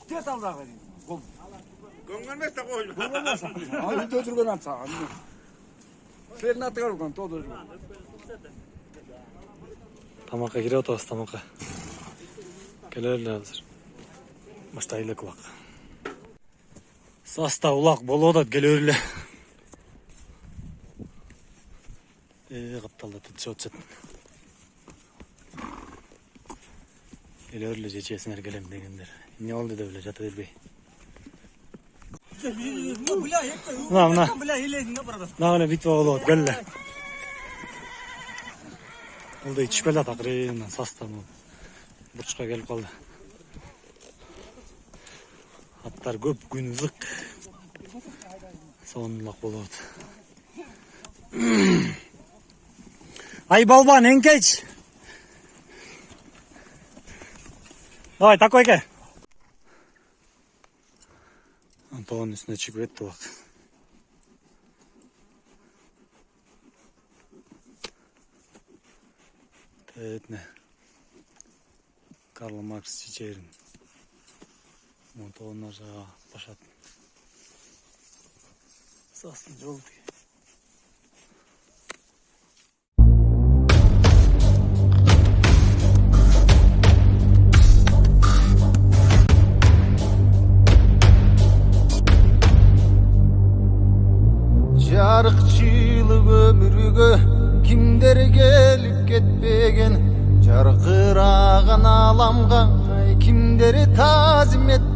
Tez aldağı vereyim. Göngölmez de koyma. Olmazsa. Abi dödürgen atsa. Senin atı kalkan todo. Тамаққа кире отырмыз, тамаққа. Келелі қазір. Баштайлы құлақ. Саста ұлақ болу одат келелі. Қапталда түтші отшыт. Келелі жечесінер келем дегендер. Не олды да біле жаты бербей. Мына битва болу от, келі. Олда ичпелі тақырынан састан бұрышқа келіп қалды. Аттар көп, күн ызық. Соңылақ болады. Ай, балбан, еңкейч! Давай, такой ке! Антоғын үстіне чүк өтті бақ. Тәетіне. Карл Маркс чечерін. Антоғынна жаға башатын. Сасын жол дейі. Жарықчылық өмірге кімдер келіп кетпеген, жарқыраған аламға кімдер тазым етпеген.